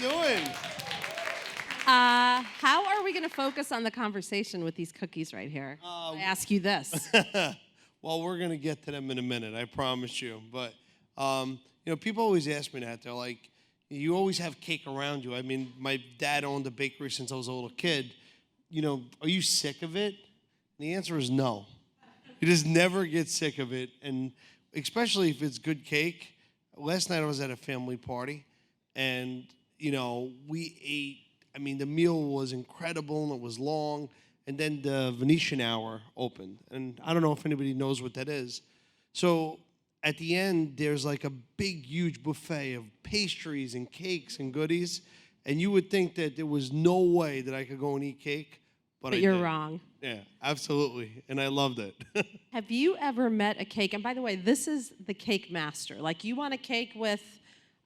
doing? How are we going to focus on the conversation with these cookies right here? I ask you this. Well, we're going to get to them in a minute, I promise you. But, people always ask me that. They're like, you always have cake around you. I mean, my dad owned a bakery since I was a little kid. Are you sick of it? And the answer is no. You just never get sick of it. And especially if it's good cake. Last night I was at a family party, and, we ate. I mean, the meal was incredible, and it was long. And then the Venetian hour opened. And I don't know if anybody knows what that is. So at the end, there's like a big, huge buffet of pastries and cakes and goodies. And you would think that there was no way that I could go and eat cake. But you're did. wrong. Yeah, absolutely. And I loved it. Have you ever met a cake? And by the way, this is the cake master. Like, you want a cake with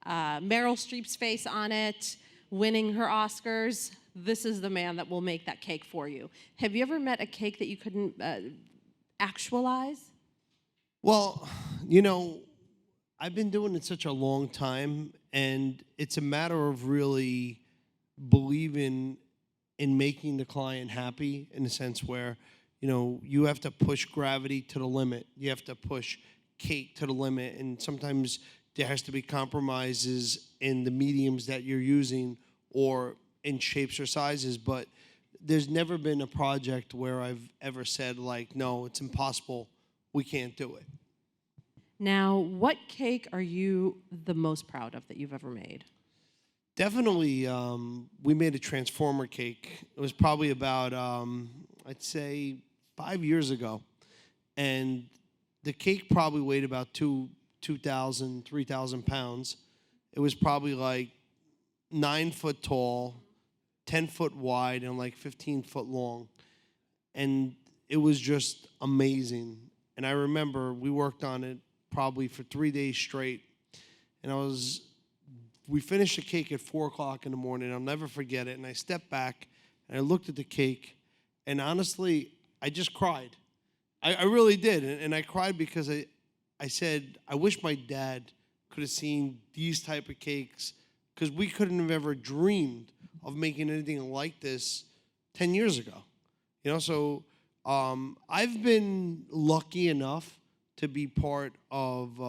Meryl Streep's face on it, winning her Oscars, this is the man that will make that cake for you. Have you ever met a cake that you couldn't actualize? Well, I've been doing it such a long time, and it's a matter of really believing in making the client happy, in a sense where, you have to push gravity to the limit. You have to push cake to the limit, and sometimes there has to be compromises in the mediums that you're using or in shapes or sizes, but there's never been a project where I've ever said, like, no, it's impossible, we can't do it. Now, what cake are you the most proud of that you've ever made? Definitely, we made a transformer cake. It was probably about, I'd say, 5 years ago, and the cake probably weighed about 2,000, 3,000 pounds. It was probably like 9 foot tall, 10 foot wide, and like 15 foot long. And it was just amazing. And I remember we worked on it probably for 3 days straight. And we finished the cake at 4 o'clock in the morning. I'll never forget it. And I stepped back and I looked at the cake, and honestly, I just cried. I really did. And I cried because I said, I wish my dad could have seen these type of cakes, because we couldn't have ever dreamed of making anything like this 10 years ago. So I've been lucky enough to be part of,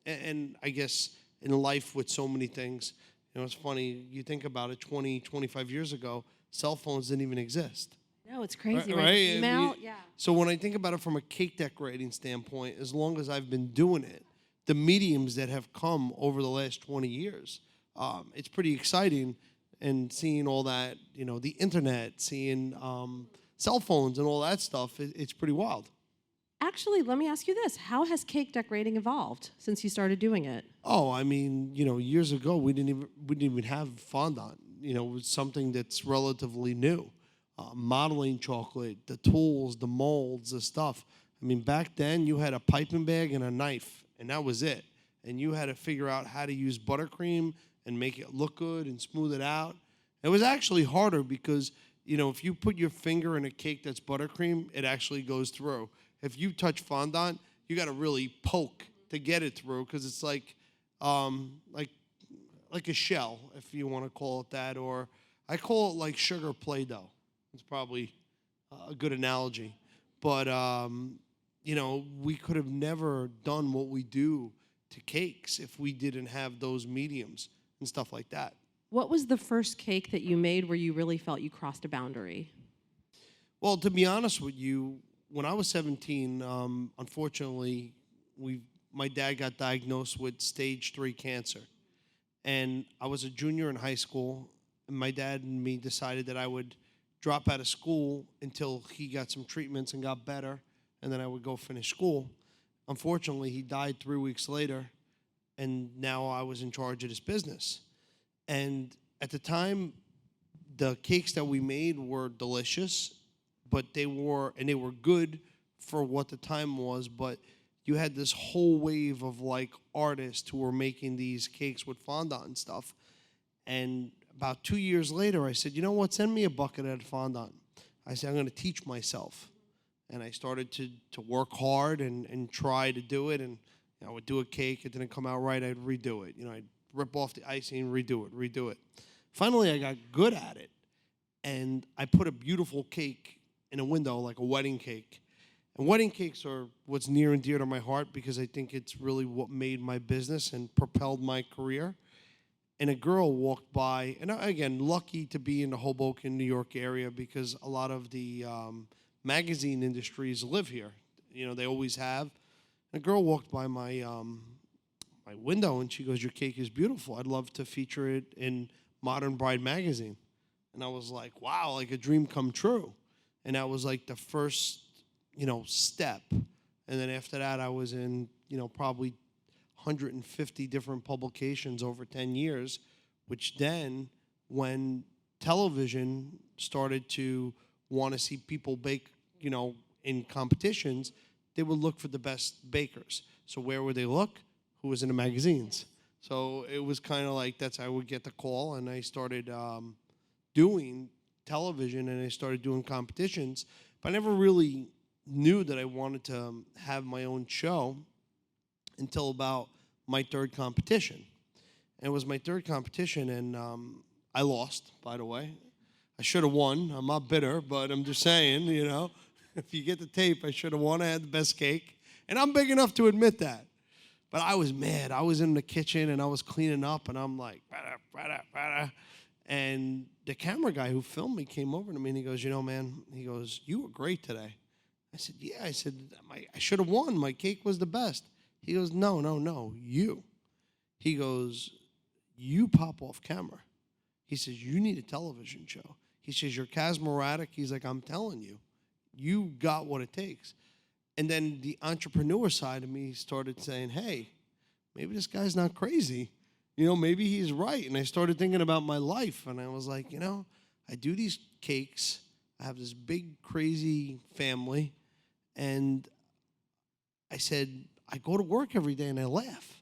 and I guess in life with so many things, it's funny, you think about it, 20, 25 years ago, cell phones didn't even exist. No, it's crazy, right? Email, yeah. So when I think about it from a cake decorating standpoint, as long as I've been doing it, the mediums that have come over the last 20 years, it's pretty exciting. And seeing all that, the internet, seeing cell phones and all that stuff, it's pretty wild. Actually, let me ask you this. How has cake decorating evolved since you started doing it? Oh, I mean, years ago, we didn't even have fondant. It was something that's relatively new. Modeling chocolate, the tools, the molds, the stuff. I mean, back then, you had a piping bag and a knife, and that was it. And you had to figure out how to use buttercream and make it look good and smooth it out. It was actually harder because, if you put your finger in a cake that's buttercream, it actually goes through. If you touch fondant, you got to really poke to get it through, because it's like a shell, if you want to call it that, or I call it like sugar Play-Doh. It's probably a good analogy. But, we could have never done what we do to cakes if we didn't have those mediums and stuff like that. What was the first cake that you made where you really felt you crossed a boundary? Well, to be honest with you, when I was 17, unfortunately, my dad got diagnosed with stage 3 cancer. And I was a junior in high school, and my dad and me decided that I would drop out of school until he got some treatments and got better, and then I would go finish school. Unfortunately, he died 3 weeks later, and now I was in charge of this business. And at the time, the cakes that we made were delicious, but they were good for what the time was, but you had this whole wave of like artists who were making these cakes with fondant and stuff. And about 2 years later, I said, you know what, send me a bucket of fondant. I said, I'm going to teach myself. And I started to work hard and try to do it. And I would do a cake, it didn't come out right, I'd redo it. I'd rip off the icing, redo it. Finally, I got good at it, and I put a beautiful cake in a window, like a wedding cake. And wedding cakes are what's near and dear to my heart because I think it's really what made my business and propelled my career. And a girl walked by, and again, lucky to be in the Hoboken, New York area because a lot of the magazine industries live here. You know, they always have. And a girl walked by my window, and she goes, "Your cake is beautiful. I'd love to feature it in Modern Bride magazine." And I was like, wow, like a dream come true. And that was like the first, step. And then after that, I was in, probably 150 different publications over 10 years, which then when television started to want to see people bake, in competitions, they would look for the best bakers. So where would they look? Who was in the magazines? So it was kind of like that's how I would get the call, and I started doing television, and I started doing competitions. But I never really knew that I wanted to have my own show until about my third competition. And it was my third competition, and I lost, by the way. I should have won. I'm not bitter, but I'm just saying, if you get the tape, I should have won. I had the best cake. And I'm big enough to admit that. But I was mad. I was in the kitchen, and I was cleaning up, and I'm like, bada, bada, bada. And the camera guy who filmed me came over to me, and he goes, man, he goes, "You were great today." I said, "Yeah." I said, I should have won. My cake was the best. He goes, No, you. He goes, "You pop off camera." He says, "You need a television show." He says, "You're charismatic." He's like, "I'm telling you, you got what it takes." And then the entrepreneur side of me started saying, hey, maybe this guy's not crazy. Maybe he's right. And I started thinking about my life. And I was like, I do these cakes. I have this big, crazy family. And I said, I go to work every day and I laugh.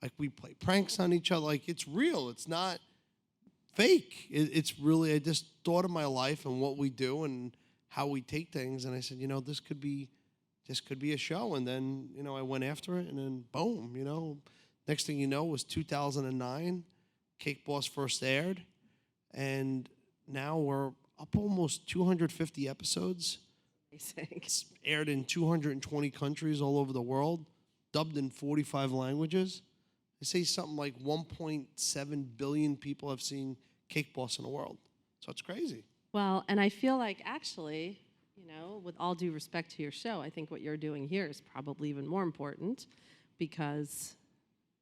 Like, we play pranks on each other. Like, it's real. It's not fake. It's really, I just thought of my life and what we do and how we take things. And I said, this could be a show. And then, I went after it, and then boom, next thing you know was 2009, Cake Boss first aired. And now we're up almost 250 episodes. Amazing. It's aired in 220 countries all over the world, dubbed in 45 languages. They say something like 1.7 billion people have seen Cake Boss in the world. So it's crazy. Well, and I feel like actually, with all due respect to your show, I think what you're doing here is probably even more important because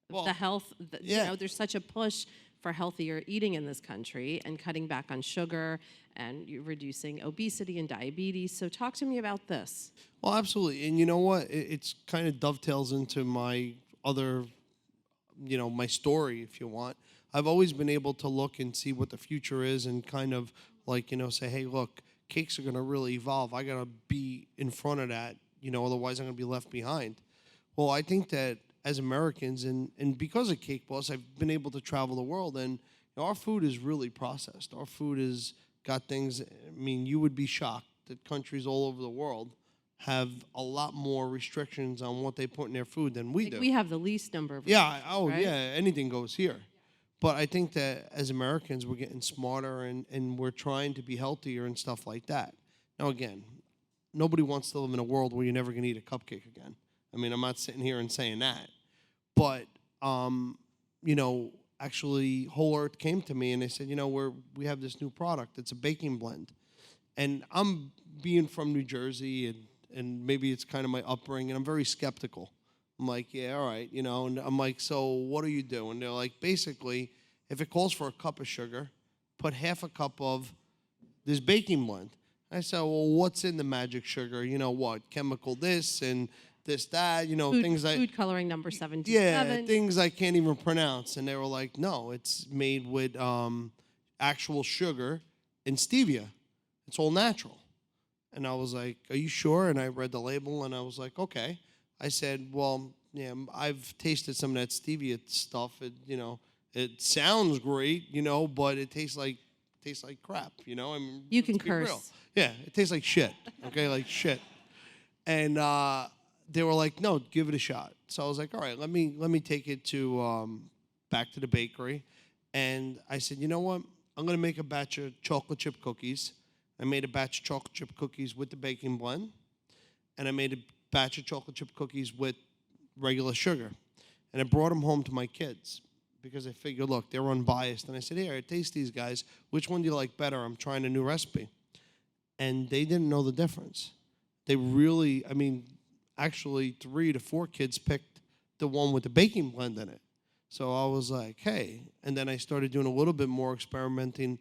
the health, there's such a push for healthier eating in this country and cutting back on sugar and you're reducing obesity and diabetes. So talk to me about this. Well, absolutely. And you know what? It's kind of dovetails into my other, my story, if you want. I've always been able to look and see what the future is and kind of like, say, hey, look, cakes are going to really evolve. I got to be in front of that, otherwise I'm going to be left behind. Well, I think that as Americans, and because of Cake Boss, I've been able to travel the world, and our food is really processed. Our food has got things, you would be shocked that countries all over the world have a lot more restrictions on what they put in their food than we do. We have the least number of right? Anything goes here. But I think that as Americans, we're getting smarter and we're trying to be healthier and stuff like that. Now, again, nobody wants to live in a world where you're never going to eat a cupcake again. I'm not sitting here and saying that. But, actually, Whole Earth came to me and they said, we have this new product. It's a baking blend. And I'm being from New Jersey and maybe it's kind of my upbringing. I'm very skeptical. I'm like, yeah, all right, and I'm like, so what do you do? And they're like, basically, if it calls for a cup of sugar, put half a cup of this baking blend. I said, well, what's in the magic sugar? What? Chemical this and this, that, things like... Food coloring number 77. Yeah, things I can't even pronounce. And they were like, no, it's made with actual sugar and stevia. It's all natural. And I was like, are you sure? And I read the label, and I was like, okay. I said, well, yeah, I've tasted some of that stevia stuff. It sounds great, but it tastes like crap, You can curse. Real. Yeah, it tastes like shit, okay, like shit. And they were like, no, give it a shot. So I was like, all right, let me take it to back to the bakery, and I said, you know what? I'm gonna make a batch of chocolate chip cookies. I made a batch of chocolate chip cookies with the baking blend, and I made a batch of chocolate chip cookies with regular sugar. And I brought them home to my kids because I figured, look, they're unbiased. And I said, here, taste these guys. Which one do you like better? I'm trying a new recipe. And they didn't know the difference. They really, I mean, actually 3 to 4 kids picked the one with the baking blend in it. So I was like, hey. And then I started doing a little bit more experimenting.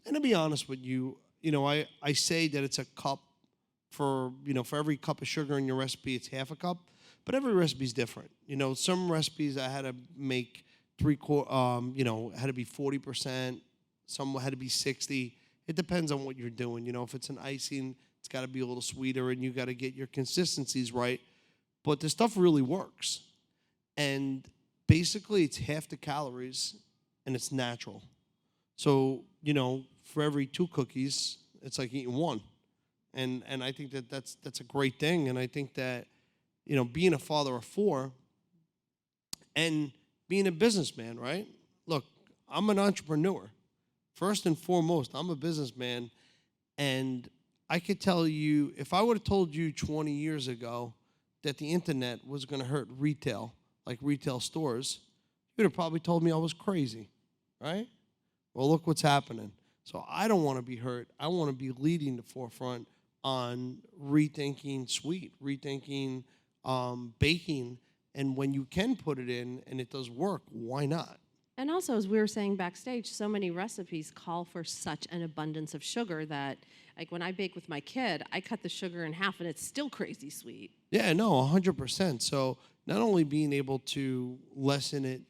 And to be honest with you, I say that it's a cup for every cup of sugar in your recipe, it's half a cup. But every recipe is different. Some recipes I had to make had to be 40%. Some had to be 60. It depends on what you're doing. If it's an icing, it's got to be a little sweeter, and you got to get your consistencies right. But the stuff really works. And basically, it's half the calories, and it's natural. So, for every 2 cookies, it's like eating 1. And I think that's a great thing. And I think that, being a father of 4 and being a businessman, right? Look, I'm an entrepreneur. First and foremost, I'm a businessman. And I could tell you, if I would have told you 20 years ago that the internet was going to hurt retail, like retail stores, you would have probably told me I was crazy, right? Well, look what's happening. So I don't want to be hurt. I want to be leading the forefront on rethinking sweet, rethinking baking. And when you can put it in and it does work, why not? And also, as we were saying backstage, so many recipes call for such an abundance of sugar that, like when I bake with my kid, I cut the sugar in half and it's still crazy sweet. Yeah, no, 100%. So not only being able to lessen it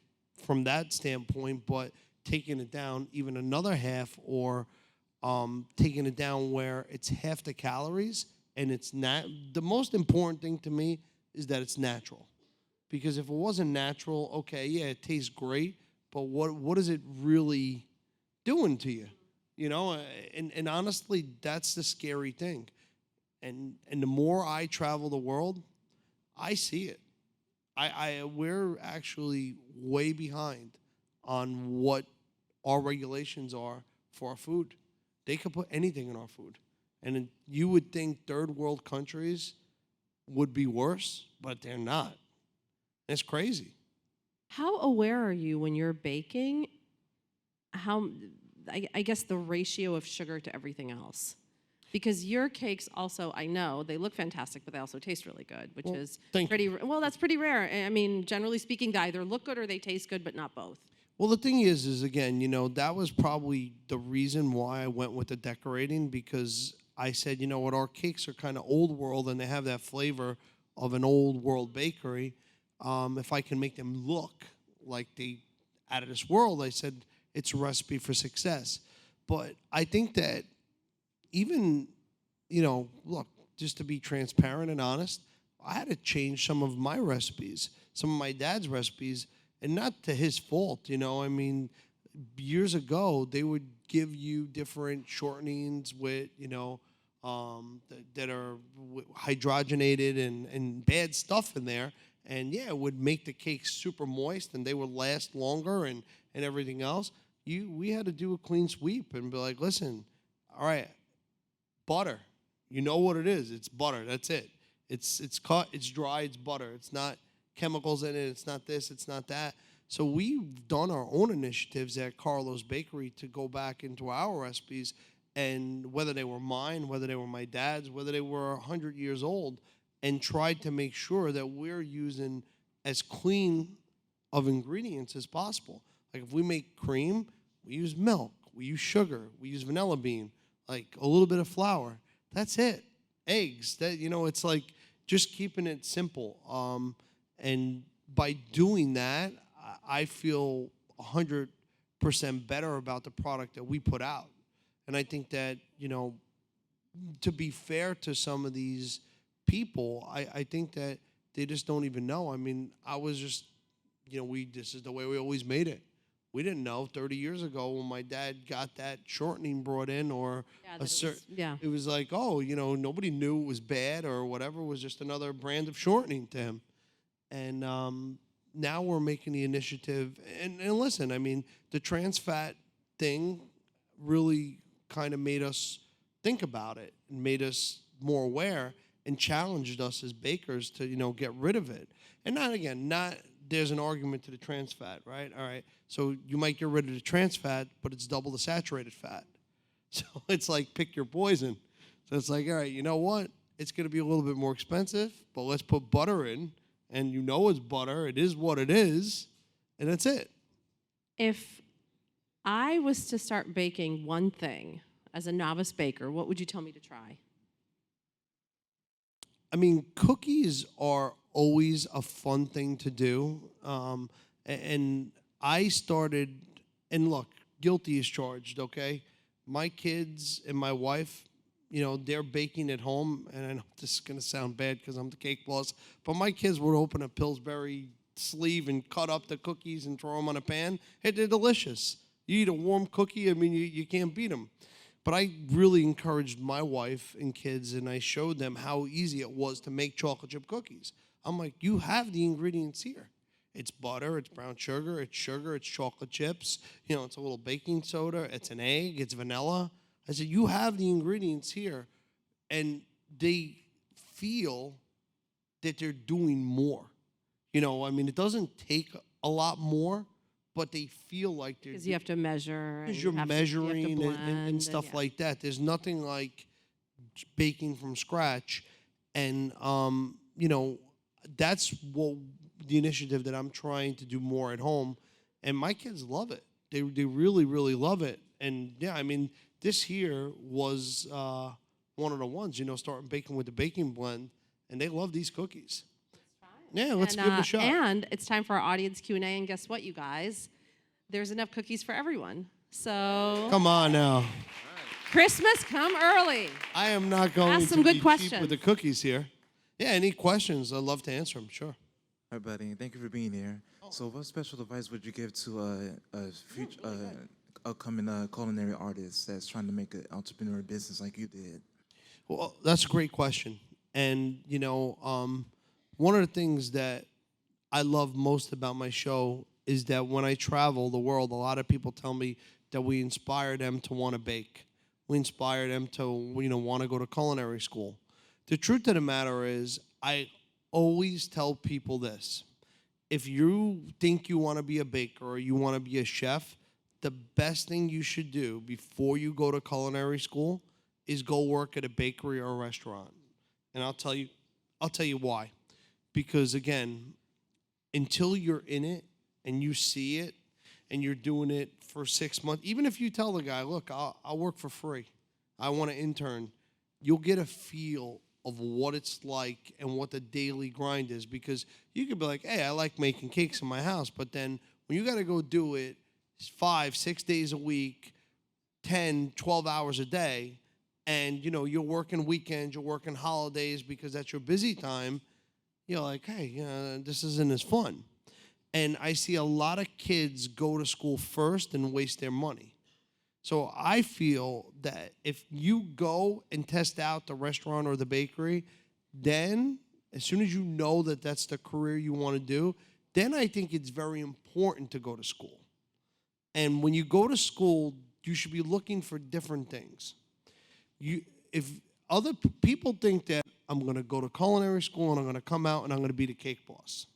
from that standpoint, but taking it down even another half, or taking it down where it's half the calories, and it's not. The most important thing to me is that it's natural. Because if it wasn't natural, okay, yeah, it tastes great, but what is it really doing to you? And honestly, that's the scary thing. And the more I travel the world, I see it. We're actually way behind on what our regulations are for our food. They could put anything in our food. And you would think third world countries would be worse, but they're not. It's crazy. How aware are you when you're baking? I guess the ratio of sugar to everything else? Because your cakes also, I know, they look fantastic, but they also taste really good, which is pretty, well, that's pretty rare. I mean, generally speaking, they either look good or they taste good, but not both. Well, the thing is again, that was probably the reason why I went with the decorating, because I said, you know what, our cakes are kind of old world and they have that flavor of an old world bakery. If I can make them look like they out of this world, I said it's a recipe for success. But I think that even, look, just to be transparent and honest, I had to change some of my recipes, some of my dad's recipes, and not to his fault, I mean, years ago, they would give you different shortenings with, that are hydrogenated and bad stuff in there. And yeah, it would make the cake super moist and they would last longer and everything else. We had to do a clean sweep and be like, listen, all right, butter. You know what it is. It's butter. That's it. It's cut, it's dry, it's butter. It's not chemicals in it. It's not this, it's not that. So we've done our own initiatives at Carlo's Bakery to go back into our recipes, and whether they were mine, whether they were my dad's, whether they were 100 years old, and tried to make sure that we're using as clean of ingredients as possible. Like if we make cream, we use milk, we use sugar, we use vanilla bean, like a little bit of flour. That's it. Eggs. It's like just keeping it simple. And by doing that, I feel 100% better about the product that we put out. And I think that, to be fair to some of these people, I think that they just don't even know. I mean, I was just, this is the way we always made it. We didn't know 30 years ago when my dad got that shortening brought in, or it was like, oh, nobody knew it was bad or whatever. It was just another brand of shortening to him. And now we're making the initiative. And listen, I mean, the trans fat thing really kind of made us think about it and made us more aware and challenged us as bakers to, get rid of it. And not there's an argument to the trans fat, right? All right. So you might get rid of the trans fat, but it's double the saturated fat. So it's like pick your poison. So it's like, all right, you know what? It's going to be a little bit more expensive, but let's put butter in, and it's butter. It is what it is, and that's it. If I was to start baking one thing as a novice baker, what would you tell me to try? I mean, cookies are always a fun thing to do. And I started, and look, guilty is charged, okay? My kids and my wife, they're baking at home, and I know this is going to sound bad because I'm the cake boss, but my kids would open a Pillsbury sleeve and cut up the cookies and throw them on a pan. Hey, they're delicious. You eat a warm cookie, I mean, you can't beat them. But I really encouraged my wife and kids, and I showed them how easy it was to make chocolate chip cookies. I'm like, you have the ingredients here. It's butter, it's brown sugar, it's chocolate chips, it's a little baking soda, it's an egg, it's vanilla. I said, you have the ingredients here. And they feel that they're doing more. I mean, it doesn't take a lot more, but they feel like they're... Because you have to measure. Because you're measuring and stuff yeah. like that. There's nothing like baking from scratch. And, that's what the initiative that I'm trying to do more at home. And my kids love it. They really, really love it. And, yeah, I mean, this here was one of the ones, starting baking with the baking blend. And they love these cookies. Yeah, let's give it a shot. And it's time for our audience Q&A. And guess what, you guys? There's enough cookies for everyone. So come on now. Christmas, come early. I am not going Ask some to good be questions. cheap with the cookies here. Yeah, any questions? I'd love to answer them, sure. Hi, buddy. Thank you for being here. So what special advice would you give to a future, upcoming culinary artist that's trying to make an entrepreneur business like you did? Well, that's a great question. And, one of the things that I love most about my show is that when I travel the world, a lot of people tell me that we inspire them to want to bake. We inspire them to, want to go to culinary school. The truth of the matter is, I always tell people this. If you think you want to be a baker or you want to be a chef, the best thing you should do before you go to culinary school is go work at a bakery or a restaurant. And I'll tell you why. Because again, until you're in it and you see it and you're doing it for 6 months, even if you tell the guy, look, I'll work for free, I want to intern, you'll get a feel of what it's like and what the daily grind is. Because you could be like, hey, I like making cakes in my house, but then when you got to go do it 5, 6 days a week, 10, 12 hours a day, and you're working weekends, you're working holidays because that's your busy time, you're like, hey, this isn't as fun. And I see a lot of kids go to school first and waste their money. So I feel that if you go and test out the restaurant or the bakery, then as soon as you know that that's the career you want to do, then I think it's very important to go to school. And when you go to school, you should be looking for different things. If other people think that I'm going to go to culinary school and I'm going to come out and I'm going to be the cake boss.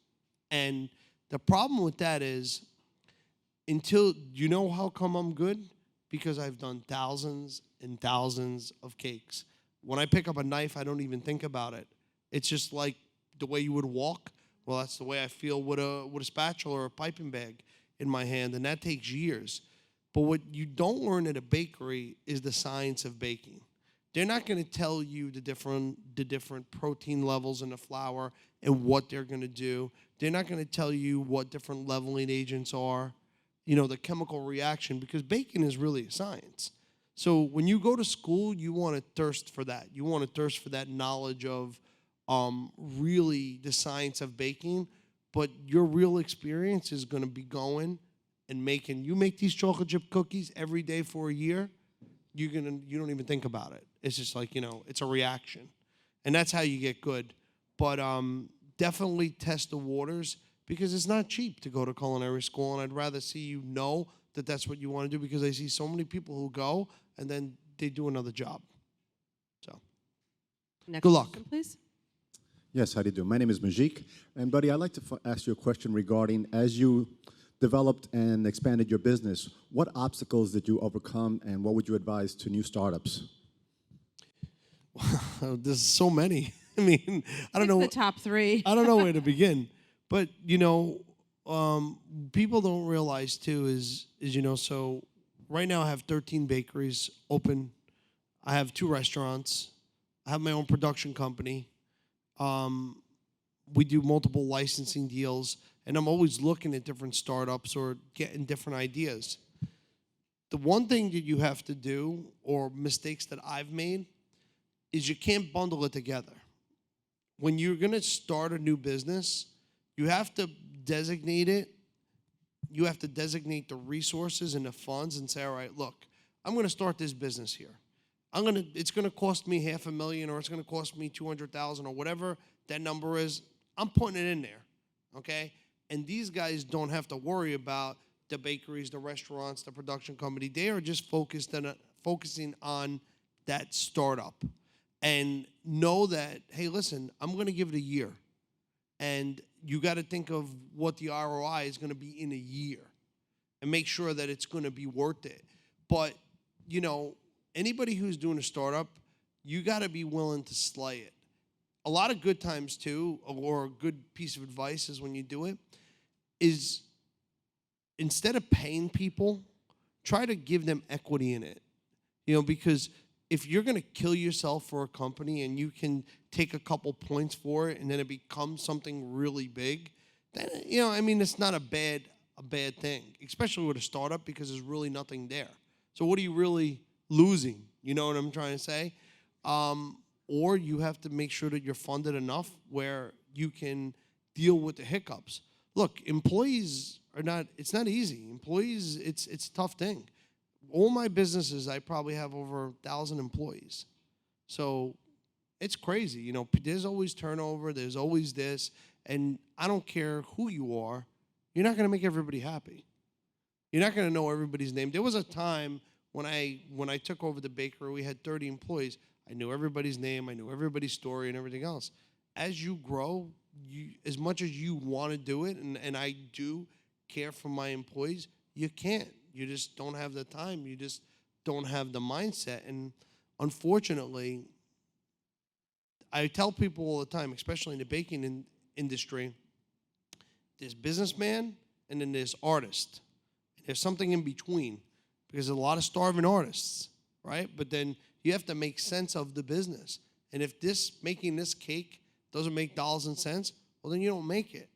And the problem with that is, how come I'm good? Because I've done thousands and thousands of cakes. When I pick up a knife, I don't even think about it. It's just like the way you would walk. Well, that's the way I feel with a spatula or a piping bag in my hand, and that takes years. But what you don't learn at a bakery is the science of baking. They're not going to tell you the different protein levels in the flour and what they're going to do. They're not going to tell you what different leveling agents are, the chemical reaction, because baking is really a science. So when you go to school, you want to thirst for that. You want to thirst for that knowledge of really the science of baking, but your real experience is going to be going and making. You make these chocolate chip cookies every day for a year, you don't even think about it. It's just like, it's a reaction. And that's how you get good. But definitely test the waters, because it's not cheap to go to culinary school, and I'd rather see you know that that's what you want to do, because I see so many people who go and then they do another job. So, Next good luck. question, please. Yes, how do you do? My name is Majik. And, buddy, I'd like to ask you a question regarding, as you developed and expanded your business, what obstacles did you overcome, and what would you advise to new startups? There's so many. I mean, I don't Pick know. the top three. I don't know where to begin. But, people don't realize, too, is so right now I have 13 bakeries open. I have 2 restaurants. I have my own production company. We do multiple licensing deals, and I'm always looking at different startups or getting different ideas. The one thing that you have to do, or mistakes that I've made, is you can't bundle it together. When you're going to start a new business, you have to designate it. You have to designate the resources and the funds and say, all right, look, I'm going to start this business here. It's going to cost me $500,000, or it's going to cost me $200,000, or whatever that number is. I'm putting it in there, okay? And these guys don't have to worry about the bakeries, the restaurants, the production company. They are just focusing on that startup. And know that, hey, listen, I'm going to give it a year. And you got to think of what the ROI is going to be in a year and make sure that it's going to be worth it. But, anybody who's doing a startup, you got to be willing to slay it. A lot of good times, too, or a good piece of advice is when you do it, is instead of paying people, try to give them equity in it. Because if you're going to kill yourself for a company and you can take a couple points for it and then it becomes something really big, then, it's not a bad thing, especially with a startup, because there's really nothing there. So what are you really losing? You know what I'm trying to say? Or you have to make sure that you're funded enough where you can deal with the hiccups. Look, employees it's not easy. Employees, it's a tough thing. All my businesses, I probably have over 1,000 employees. So it's crazy. There's always turnover. There's always this. And I don't care who you are. You're not going to make everybody happy. You're not going to know everybody's name. There was a time when I took over the bakery, we had 30 employees. I knew everybody's name. I knew everybody's story and everything else. As you grow, as much as you want to do it, and I do care for my employees, you can't. You just don't have the time. You just don't have the mindset. And unfortunately, I tell people all the time, especially in the baking industry, there's businessman and then there's artist. There's something in between, because there's a lot of starving artists, right? But then you have to make sense of the business. And if making this cake doesn't make dollars and cents, well, then you don't make it.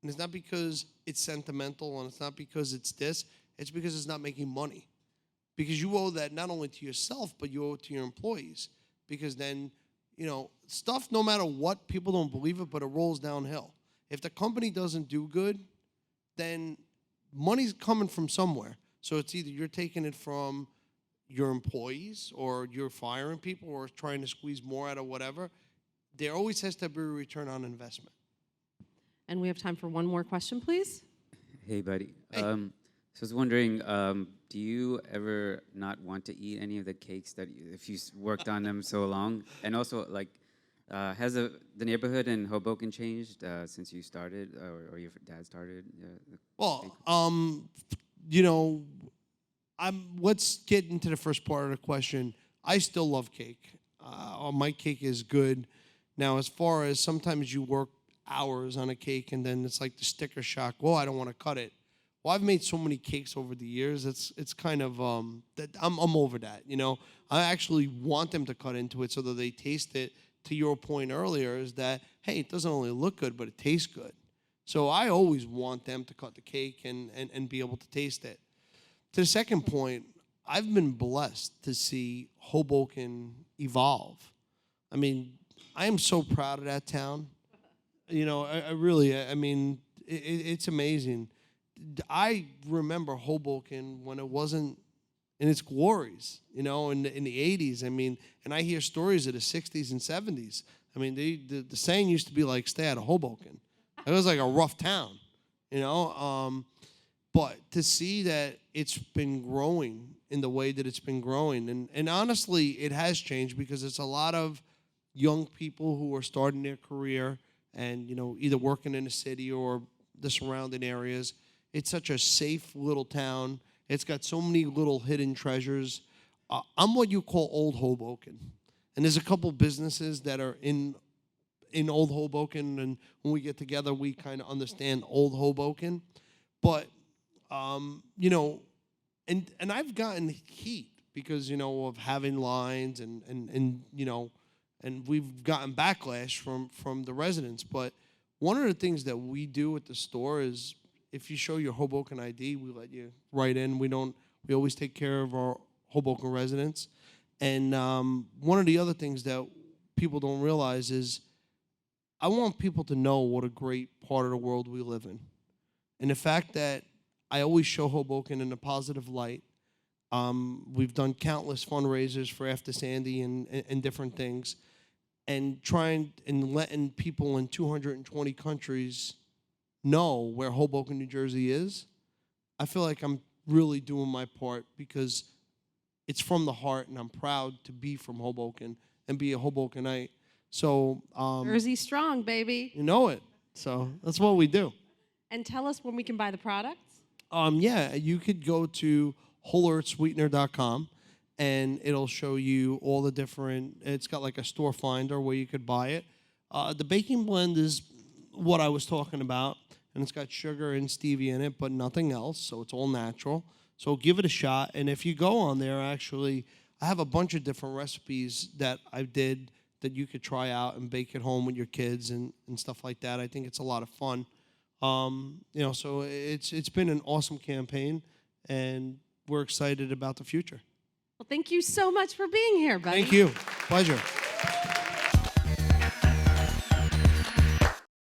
And it's not because it's sentimental, and it's not because it's this. It's because it's not making money. Because you owe that not only to yourself, but you owe it to your employees. Because then, stuff, no matter what, people don't believe it, but it rolls downhill. If the company doesn't do good, then money's coming from somewhere. So it's either you're taking it from your employees, or you're firing people, or trying to squeeze more out of whatever. There always has to be a return on investment. And we have time for one more question, please. Hey, buddy. Hey. So I was wondering, do you ever not want to eat any of the cakes if you worked on them so long? And also, has the neighborhood in Hoboken changed since you started, or your dad started? Well, let's get into the first part of the question. I still love cake. My cake is good. Now, as far as sometimes you work hours on a cake and then it's like the sticker shock, well, I don't want to cut it. Well, I've made so many cakes over the years. It's kind of that I'm over that. I actually want them to cut into it so that they taste it. To your point earlier, is that hey, it doesn't only look good, but it tastes good. So I always want them to cut the cake and be able to taste it. To the second point, I've been blessed to see Hoboken evolve. I mean, I am so proud of that town. I really, it's amazing. I remember Hoboken when it wasn't in its glories, in the 80s. And I hear stories of the 60s and 70s. The saying used to be like, stay out of Hoboken. It was like a rough town. you know. But to see that it's been growing in the way that it's been growing, and honestly, it has changed because it's a lot of young people who are starting their career and, you know, either working in the city or the surrounding areas. It's such a safe little town. It's got so many little hidden treasures. I'm what you call old Hoboken, and there's a couple businesses that are in old Hoboken, and when we get together, we kind of understand old Hoboken. But you know, and I've gotten heat because, you know, of having lines and you know, and we've gotten backlash from the residents. But one of the things that we do at the store is if you show your Hoboken ID, we let you right in. We always take care of our Hoboken residents. And one of the other things that people don't realize is I want people to know what a great part of the world we live in. And the fact that I always show Hoboken in a positive light. We've done countless fundraisers for After Sandy and different things. And trying and letting people in 220 countries know where Hoboken, New Jersey is, I feel like I'm really doing my part because it's from the heart, and I'm proud to be from Hoboken and be a Hobokenite. So, Jersey strong, baby. you know it. So that's what we do. And tell us when we can buy the products. Yeah, you could go to wholeearthsweetener.com, and it'll show you all the different. It's got like a store finder where you could buy it. The baking blend is what I was talking about, and it's got sugar and stevia in it, but nothing else. So it's all natural. So give it a shot. And if you go on there, actually, I have a bunch of different recipes that I did that you could try out and bake at home with your kids and stuff like that. I think it's a lot of fun. You know, so it's been an awesome campaign, and we're excited about the future. Well, thank you so much for being here, buddy. Thank you. Pleasure.